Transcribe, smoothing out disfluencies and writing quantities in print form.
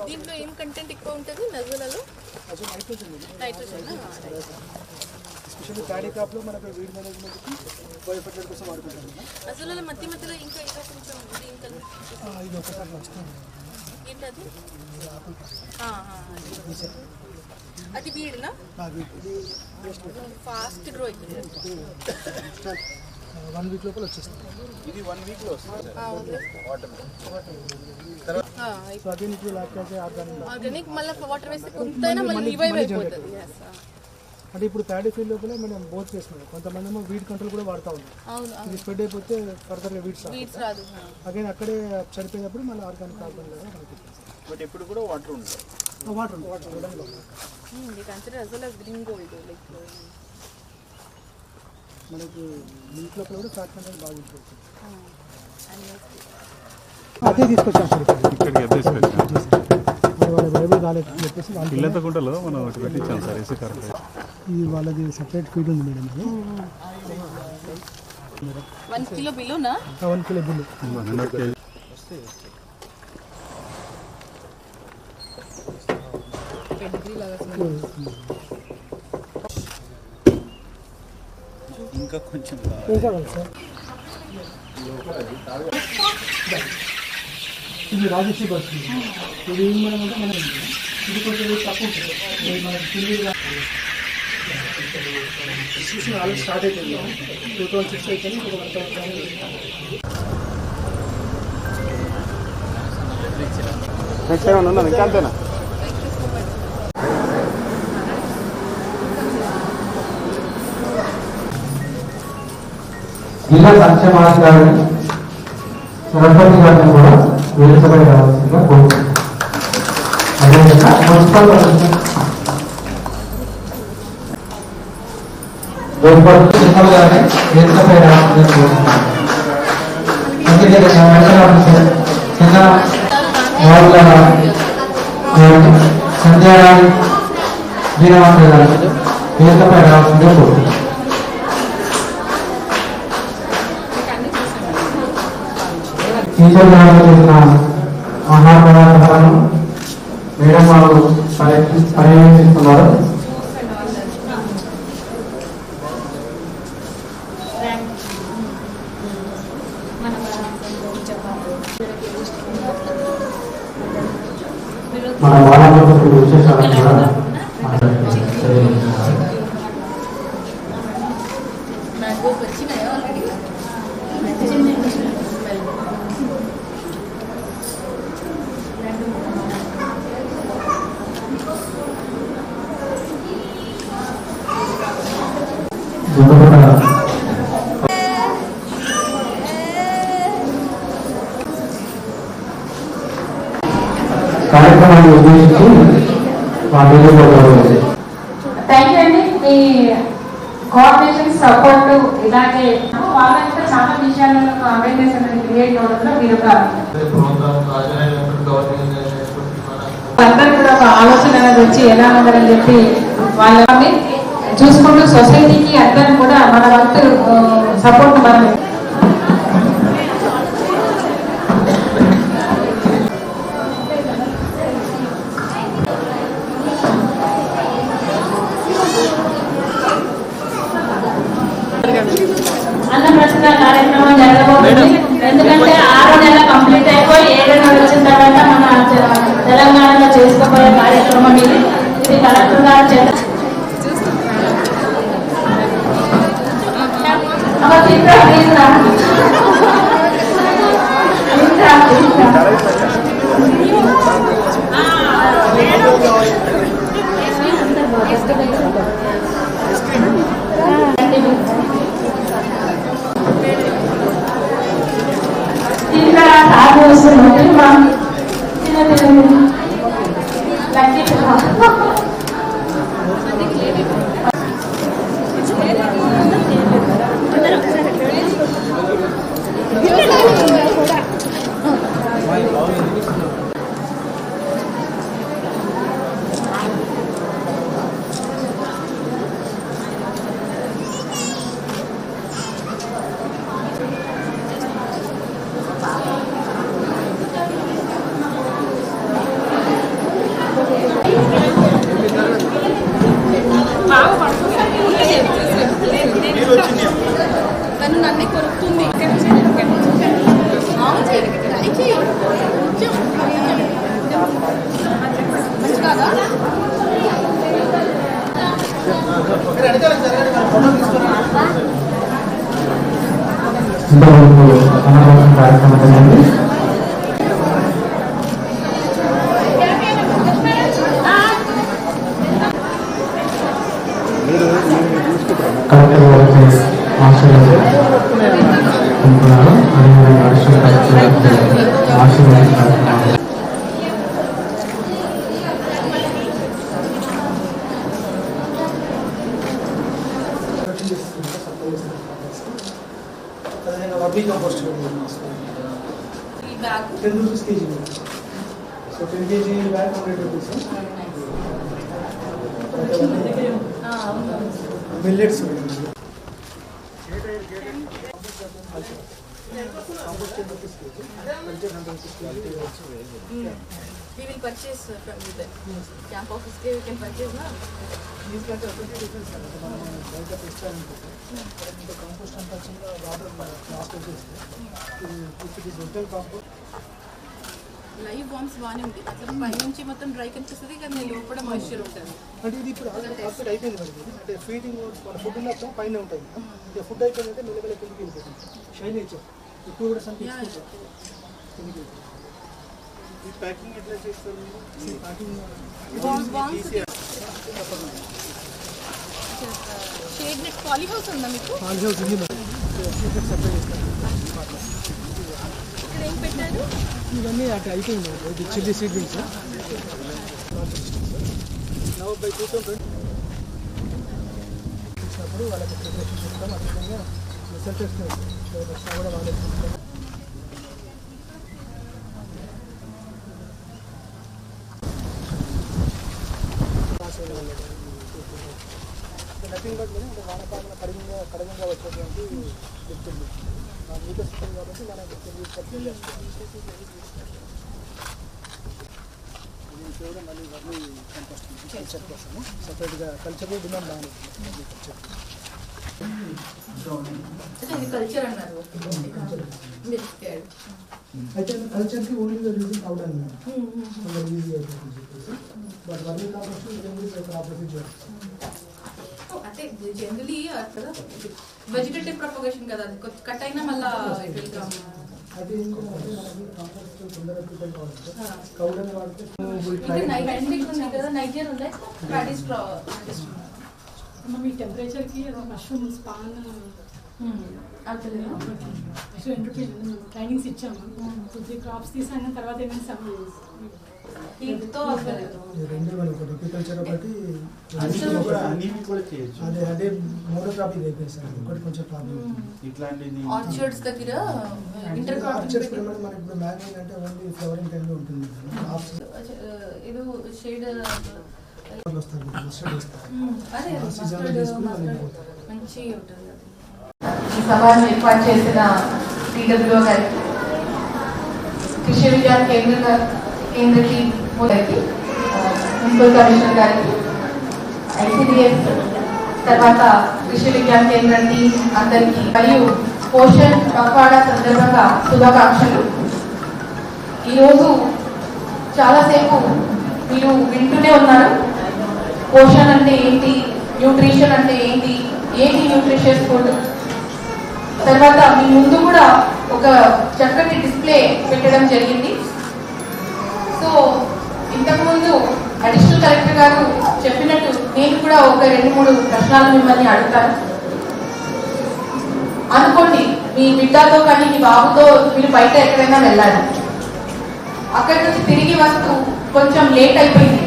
దీంట్లో ఏం కంటెంట్ ఎక్కువ ఉంటుంది నజులలో? నైట్రోజన్ ఎస్పెషల్లీ ప్యాడీ క్రాప్లో మనకు వీడ్ మేనేజ్మెంట్కి బయోఫెర్టిలైజర్ కోసం వాడుకుంటాం. నజులలో మధ్యలో ఇంకా కొంచెం ఇది ఒకసారి వస్తుంది. ఏంటది? అది వీడినా? ఫాస్ట్ గ్రో అవుతుంది. 1 వీక్ లోపల వచ్చేస్తుంది. ఇది 1 వీక్ లో వస్తుంది. ఆర్గానిక్ మళ్ళీ వాటర్ వేస్తే కొంతైనా మళ్ళీ రివైవ్ అయిపోతుంది. అంటే ఇప్పుడు ప్యాడీ ఫీల్డ్ లోపల మనం బోత్ చేస్తున్నాం. కొంతమంది ఏమో వీడ్ కంట్రోల్ కూడా వాడుతూ ఉన్నాం. ఇది స్ప్రెడ్ అయిపోతే ఫర్దర్ వీడ్స్ రాదు. అగైన్ అక్కడే చనిపోయినప్పుడు మళ్ళీ ఆర్గానిక్ కార్బన్ బట్ ఇప్పుడు కూడా వాటర్ ఉంటుంది. వాటర్ మనకి మిల్క్ లోపల కూడా ఫ్యాట్ కంటెంట్ బాగా ఉంటుంది. అదే తీసుకొచ్చాం సార్ పిల్లత గుంటలో మనం పెట్టించాం సార్ ఏసీ కరెక్ట్. ఇది వాళ్ళది సెపరేట్ ఫీడ్ ఉంది మేడం. అది 1 కిలో బిల్లునా? 1 kilo bill. ఇంకా కొంచెం సార్ ఇది రాజశ్రీ బస్. ఇది ఏమన్నా మనం ఇది కొంచెం తక్కువ ఉంటుంది. మనకి డిస్ట్రిబ్యూషన్ ఆల్రెడీ స్టార్ట్ అయిపోయింది. 2006 అయిపోయింది. ఇంకా అంతేనా? జిల్లా సంక్షేమాధికారి సరస్వతి గారిని కూడా వేదికపై రావాల్సిందిగా కోరుతున్నాను. అదేవిధంగా మున్సిపల్ మున్సిపల్ గారిని వేదికపై రావాల్సిందిగా కోరుతున్నాను. చిన్న వాళ్ళ సంధ్యారాణి వీరవంత గారిని వేదికపై రావాల్సిందిగా కోరుతున్నాను. టీచర్ గారు చేసిన ఆహార పదార్థాలను మేడం వాళ్ళు పర్యవేక్షిస్తున్నారు. మన వాళ్ళ విశేషాలను కూడా కార్యక్రమాన్ని ఉద్దేశించి థ్యాంక్ యూ అండి. మీ కోఆర్డినేషన్ సపోర్ట్ ఇలాగే వాళ్ళంతా చాలా విషయాలలో అవేర్నెస్ అనేది క్రియేట్ అవడంలో మీరు అందరూ కూడా ఒక ఆలోచన అనేది వచ్చి ఎలా ఉందని చెప్పి వాళ్ళని చూసుకుంటూ సొసైటీకి అందరం కూడా మన వంతు సపోర్ట్ మనం అన్నప్రసన్న కార్యక్రమం జరగబోతుంది. ఎందుకంటే 6వ నెల కంప్లీట్ అయిపోయి 7వ నెల వచ్చిన తర్వాత మన తెలంగాణలో చేసుకోబోయే కార్యక్రమం ఇది. ఇది కలెక్టర్ గారు చేత సాగు వస్తుంది. మా లక్కీ కొరుకుతుంది. అవును చేయి, ట్రై చేయి. కొంచెం మంచి కాదా? అన్నదాన కార్యక్రమం జరిగింది. కలెక్టర్ గారికి ఆశీర్వదించుకుంటున్నారు. అదేవిధంగా అడిషనల్ కలెక్టర్ గారికి ఆశీర్వదించుకుంటున్నారు. అదేవిధంగా వర్మీ కంపోస్ట్ ఈ bag 10 rupees KG. So 10 KG bag 100 rupees. Millets we will purchase from you then. Camp office we can purchase na. Compost అంతా చిన్న వాటర్ లాస్ట్ వచ్చేసి కాంపోస్ట్ లైవ్ వామ్స్ బాగానే ఉంటుంది. అట్లా పై నుంచి మొత్తం డ్రై కనిపిస్తుంది కానీ లోపల మాయిశ్చర్ ఉంటుంది. అంటే ఇది ఇప్పుడు ఆల్రెడీ అయిపోయింది మరి. అంటే ఫీడింగ్ మన ఫుడ్ ఉన్నప్పుడు పైన ఉంటుంది. ఇక ఫుడ్ అయిపోయిందంటే మెల్లమెల్ల కిందకి వెళ్ళిపోతుంది. షైన్ ఇచ్చారు ఎక్కువ కూడా సంఖ్య ఈ ప్యాకింగ్ ఎట్లా చేస్తారు? షేడ్ నెట్ పాలీ హౌస్ ఉందా మీకు? పాలీ హౌస్ ఉంది మరి. ఇక్కడ ఏం పెట్టారు? ఇవన్నీ అటు అయిపోయింది. ఇది చిల్లీ సీడ్లింగ్స్ నవ్ బై 2020 ఇచ్చినప్పుడు వాళ్ళకి ప్రిపరేషన్ చేస్తాం. అదేవిధంగా రిసల్ట్ వచ్చినా కూడా వాళ్ళకి నథింగ్ బట్ అంటే వానపాలన కడిమంగా వచ్చేటువంటి చెప్తుంది వికసిస్తుంది కాబట్టి మనకి కేవలం మళ్ళీ వర్మీ కంపోస్ట్ కల్చర్ కోసము సపరేట్గా కల్చర్ డిమాండ్ బాగానే కల్చర్ అన్నారు. అయితే కల్చర్కి ఓన్లీ యూజింగ్ అవుట్ అని ఈజీ అయిపోతుంది చెప్పేసి. బట్ వర్మీ కంపోస్ట్ ఆపరేషన్ చేస్తాం. అంటే జనరలీ కదా వెజిటేటివ్ ప్రొపగేషన్ కదా, అది కట్ అయినా మళ్ళీ అది కంపోస్ట్ తొందరగా ప్రిపేర్ కావాలి. కౌడని వాడితే కదా నైజర్ ఉండే ప్రాక్టీస్ మీ టెంపరేచర్కి మష్రూమ్స్ పాన్ సో ఎంటర్ప్రైన్ ట్రైనింగ్స్ ఇచ్చాము. కొద్ది క్రాప్స్ తీసాను తర్వాత ఏమైనా సర్వ్ రెండు మనకు అగ్రికల్చర్ ఒకటి అదే అదే మూడో టాపిక్ అయిపోయింది సార్. ఒకటి కొంచెం ప్రాబ్లం ఇట్లాంటిది ఆర్చర్డ్స్ దగ్గర ఆర్చర్డ్స్ మనకి ఇప్పుడు మ్యాగింగ్ అంటే ఓన్లీ ఫ్లవరింగ్ టైంలో ఉంటుంది. ఇది షేడ్ వస్తారు మస్టర్డ్ వేస్తారు. అదే సీజన్లో తీసుకుని వెళ్ళిపోతారు. మంచిగా ఉంటుంది. ఈ సభను ఏర్పాటు చేసిన టీడబ్ల్యూ గారికి, కృషి విజ్ఞాన కేంద్రకి గారికి, మున్సిపల్ కమిషనర్ గారికి, ఐసిడిఎస్ తర్వాత కృషి విజ్ఞాన కేంద్రం టీం అందరికీ మరియు పోషణ్ పక్వాడా సందర్భంగా శుభాకాంక్షలు. ఈరోజు చాలాసేపు మీరు వింటూనే ఉన్నారు. పోషణ్ అంటే ఏంటి, న్యూట్రిషన్ అంటే ఏంటి, న్యూట్రిషియస్ ఫుడ్. తర్వాత మీ ముందు కూడా ఒక చక్కటి డిస్ప్లే పెట్టడం జరిగింది. సో ఇంతకుముందు అడిషనల్ కలెక్టర్ గారు చెప్పినట్టు నేను కూడా ఒక 2-3 ప్రశ్నలు మిమ్మల్ని అడుగుతాను. అనుకోండి మీ బిడ్డతో కానీ మీ బాబుతో మీరు బయట ఎక్కడైనా వెళ్ళాలి. అక్కడి నుంచి తిరిగి వస్తూ కొంచెం లేట్ అయిపోయింది.